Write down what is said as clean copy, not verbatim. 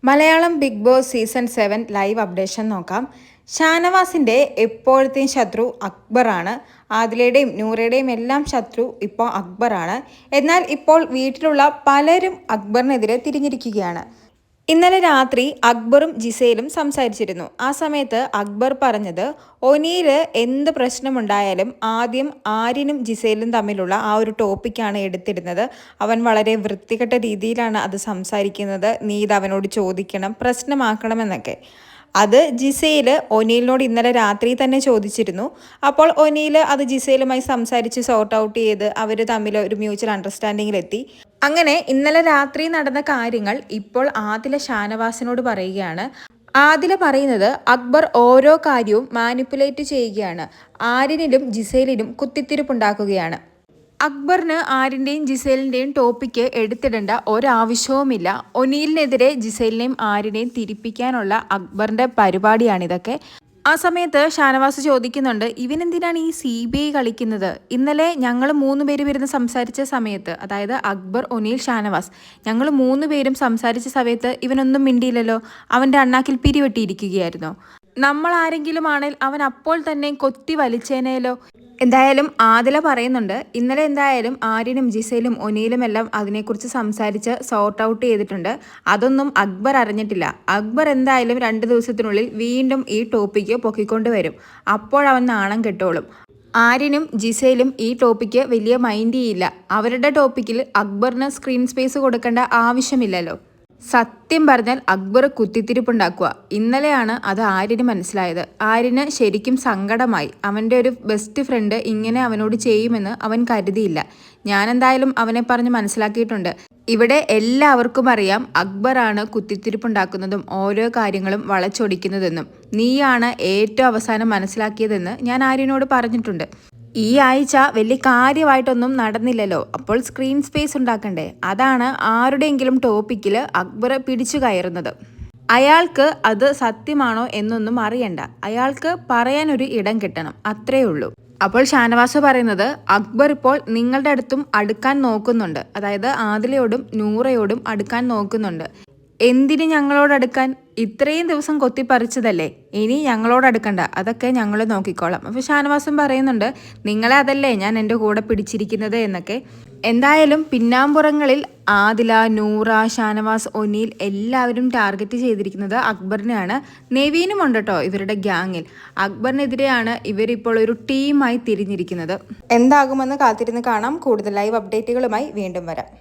Malayalam Big Boss season 7 live updation നോക്കാം. ഷാനവാസിൻ്റെ എപ്പോഴത്തെയും ശത്രു അക്ബറാണ്. ആദിലയുടെയും നൂറയുടെയും എല്ലാം ശത്രു ഇപ്പോൾ അക്ബറാണ്. എന്നാൽ ഇപ്പോൾ വീട്ടിലുള്ള പലരും അക്ബറിനെതിരെ തിരിഞ്ഞിരിക്കുകയാണ്. ഇന്നലെ രാത്രി അക്ബറും ജിസയിലും സംസാരിച്ചിരുന്നു. ആ സമയത്ത് അക്ബർ പറഞ്ഞത്, ഒനിയിൽ എന്ത് പ്രശ്നമുണ്ടായാലും ആദ്യം ആര്യനും ജിസയിലും തമ്മിലുള്ള ആ ഒരു ടോപ്പിക്കാണ് എടുത്തിടുന്നത്. അവൻ വളരെ വൃത്തികെട്ട രീതിയിലാണ് അത് സംസാരിക്കുന്നത്. നീ ഇത് അവനോട് ചോദിക്കണം, പ്രശ്നമാക്കണമെന്നൊക്കെ. അത് ജിസയിൽ ഒനീലിനോട് ഇന്നലെ രാത്രി തന്നെ ചോദിച്ചിരുന്നു. അപ്പോൾ ഒനീൽ അത് ജിസയിലുമായി സംസാരിച്ച് സോർട്ട് ഔട്ട് ചെയ്ത് അവർ തമ്മിൽ ഒരു മ്യൂച്വൽ അണ്ടർസ്റ്റാൻഡിങ്ങിലെത്തി. അങ്ങനെ ഇന്നലെ രാത്രി നടന്ന കാര്യങ്ങൾ ഇപ്പോൾ ആദില ഷാനവാസിനോട് പറയുകയാണ്. ആദില പറയുന്നത് അക്ബർ ഓരോ കാര്യവും മാനിപ്പുലേറ്റ് ചെയ്യുകയാണ്, ആര്യനിലും ജിസേലിനും കുത്തിത്തിരിപ്പുണ്ടാക്കുകയാണ്. അക്ബറിന് ആര്യൻ്റെയും ജിസേലിൻ്റെയും ടോപ്പിക്ക് എടുത്തിടേണ്ട ഒരാവശ്യവുമില്ല. ഒനീലിനെതിരെ ജിസേലിനെയും ആര്യനെയും തിരിപ്പിക്കാനുള്ള അക്ബറിൻ്റെ പരിപാടിയാണിതൊക്കെ. ആ സമയത്ത് ഷാനവാസ് ചോദിക്കുന്നുണ്ട്, ഇവനെന്തിനാണ് ഈ CBI കളിക്കുന്നത്? ഇന്നലെ ഞങ്ങൾ 3 പേര് വരുന്ന സംസാരിച്ച സമയത്ത്, അതായത് അക്ബർ, ഒനീൽ, ഷാനവാസ്, ഞങ്ങൾ 3 പേരും സംസാരിച്ച സമയത്ത് ഇവനൊന്നും മിണ്ടിയില്ലല്ലോ. അവൻ്റെ അണ്ണാക്കിൽ പിരിവെട്ടിയിരിക്കുകയായിരുന്നോ? നമ്മൾ ആരെങ്കിലും ആണെങ്കിൽ അവൻ അപ്പോൾ തന്നെ കൊത്തി വലിച്ചേനേലോ. എന്തായാലും ആദില പറയുന്നുണ്ട്, ഇന്നലെ എന്തായാലും ആര്യനും ജിസയിലും ഒനീലും എല്ലാം അതിനെക്കുറിച്ച് സംസാരിച്ച് സോർട്ട് ഔട്ട് ചെയ്തിട്ടുണ്ട്. അതൊന്നും അക്ബർ അറിഞ്ഞിട്ടില്ല. അക്ബർ എന്തായാലും 2 ദിവസത്തിനുള്ളിൽ വീണ്ടും ഈ ടോപ്പിക്ക് പൊക്കിക്കൊണ്ട് വരും. അപ്പോഴവൻ നാണം കെട്ടോളും. ആര്യനും ജിസയിലും ഈ ടോപ്പിക്ക് വലിയ മൈൻഡ് ചെയ്യില്ല. അവരുടെ ടോപ്പിക്കിൽ അക്ബറിന് സ്ക്രീൻ സ്പേസ് കൊടുക്കേണ്ട ആവശ്യമില്ലല്ലോ. സത്യം പറഞ്ഞാൽ അക്ബർ കുത്തിത്തിരിപ്പുണ്ടാക്കുക. ഇന്നലെയാണ് അത് ആര്യന് മനസ്സിലായത്. ആര്യന് ശരിക്കും സങ്കടമായി. അവൻ്റെ ഒരു ബെസ്റ്റ് ഫ്രണ്ട് ഇങ്ങനെ അവനോട് ചെയ്യുമെന്ന് അവൻ കരുതിയില്ല. ഞാനെന്തായാലും അവനെ പറഞ്ഞ് മനസ്സിലാക്കിയിട്ടുണ്ട്. ഇവിടെ എല്ലാവർക്കും അറിയാം അക്ബറാണ് കുത്തിത്തിരിപ്പുണ്ടാക്കുന്നതും ഓരോ കാര്യങ്ങളും വളച്ചൊടിക്കുന്നതെന്നും. നീയാണ് ഏറ്റവും അവസാനം മനസ്സിലാക്കിയതെന്ന് ഞാൻ ആര്യനോട് പറഞ്ഞിട്ടുണ്ട്. ഈ ആഴ്ച വലിയ കാര്യമായിട്ടൊന്നും നടന്നില്ലല്ലോ, അപ്പോൾ സ്ക്രീൻ സ്പേസ് ഉണ്ടാക്കണ്ടേ? അതാണ് ആരുടെയെങ്കിലും ടോപ്പിക്കിൽ അക്ബർ പിടിച്ചു കയറുന്നത്. അയാൾക്ക് അത് സത്യമാണോ എന്നൊന്നും അറിയണ്ട. അയാൾക്ക് പറയാനൊരു ഇടം കിട്ടണം, അത്രയേ ഉള്ളൂ. അപ്പോൾ ഷാനവാസ് പറയുന്നത്, അക്ബർ ഇപ്പോൾ നിങ്ങളുടെ അടുത്തും അടുക്കാൻ നോക്കുന്നുണ്ട്. അതായത് ആദിലയോടും നൂറയോടും അടുക്കാൻ നോക്കുന്നുണ്ട്. എന്തിന് ഞങ്ങളോട് അടുക്കാൻ? ഇത്രയും ദിവസം കൊത്തിപ്പറിച്ചതല്ലേ, ഇനി ഞങ്ങളോട് അടുക്കണ്ട, അതൊക്കെ ഞങ്ങൾ നോക്കിക്കോളാം. അപ്പോൾ ഷാനവാസും പറയുന്നുണ്ട്, നിങ്ങളെ അതല്ലേ ഞാൻ എൻ്റെ കൂടെ പിടിച്ചിരിക്കുന്നത് എന്നൊക്കെ. എന്തായാലും പിന്നാമ്പുറങ്ങളിൽ ആദില, നൂറ, ഷാനവാസ്, ഒനീൽ എല്ലാവരും ടാർഗറ്റ് ചെയ്തിരിക്കുന്നത് അക്ബറിനെയാണ്. നെവീനും ഉണ്ട് കേട്ടോ ഇവരുടെ ഗ്യാങ്ങിൽ. അക്ബറിനെതിരെയാണ് ഇവരിപ്പോൾ ഒരു ടീമായി തിരിഞ്ഞിരിക്കുന്നത്. എന്താകുമെന്ന് കാത്തിരുന്ന് കാണാം. കൂടുതൽ ലൈവ് അപ്ഡേറ്റുകളുമായി വീണ്ടും വരാം.